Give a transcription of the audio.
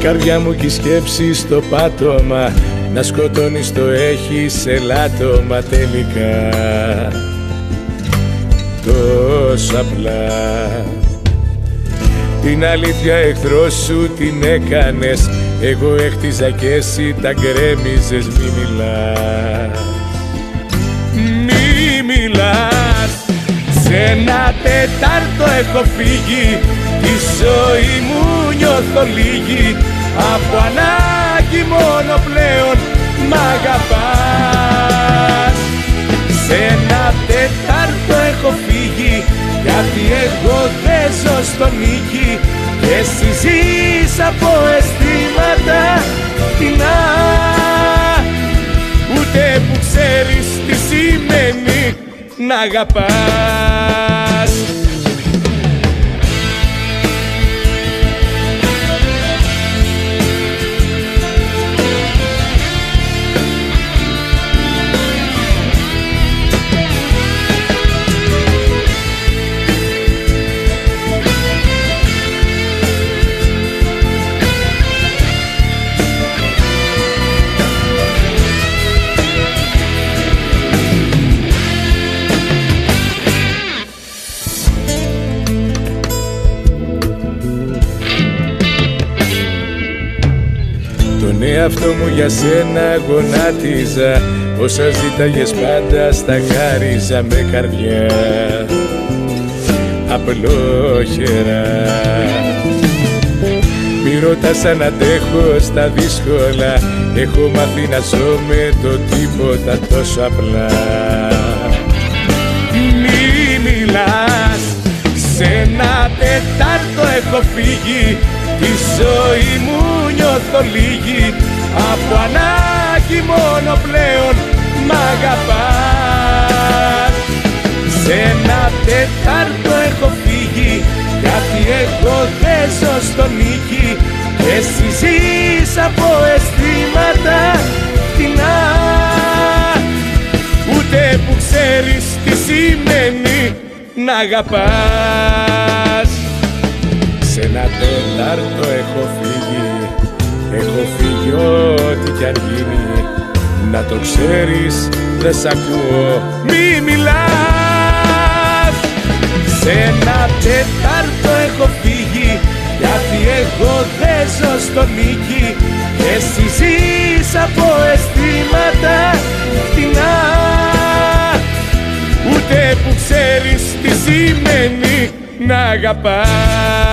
καρδιά μου κι η σκέψη στο πάτωμα, να σκοτώνεις το έχεις ελάττωμα τελικά. Τόσο απλά την αλήθεια εχθρός σου την έκανες, εγώ έχτιζα κι εσύ τα γκρέμιζες. Μη μιλάς, μη μιλάς. Σε ένα τετάρτο έχω φύγει, τη ζωή μου νιώθω λίγη, από ανάγκη μόνο πλέον μ' αγαπάς. Σε ένα τετάρτο έχω φύγει, γιατί εγώ δεν ζω στο νίκη και εσύ ζεις από αισθήματα φτηνά, ούτε που ξέρεις τι σημαίνει να αγαπάς. Τον εαυτό μου για σένα γονάτιζα, όσα ζήταγες πάντα στα χάριζα με καρδιά απλόχερα. Μη ρωτάς αν αντέχω στα δύσκολα, έχω μάθει να ζω με το τίποτα τόσο απλά. Μη μιλάς, σε ένα τετάρτο έχω φύγει, τη ζωή μου νιώθω λίγη, από ανάγκη μόνο πλέον μ' αγαπάς. Σε ένα τετάρτο έχω φύγει, γιατί εγώ δεν ζω στο νίκη και εσύ ζεις από αισθήματα φτηνά, ούτε που ξέρεις τι σημαίνει να αγαπάς. Σε ένα τετάρτο έχω φύγει ό,τι κι αν γίνει, να το ξέρεις δεν σ' ακούω, μη μιλάς. Σε ένα τετάρτο έχω φύγει, γιατί εγώ δεν ζω στο νίκη και εσύ ζεις από αισθήματα φτηνά, ούτε που ξέρεις τι σημαίνει να αγαπάς.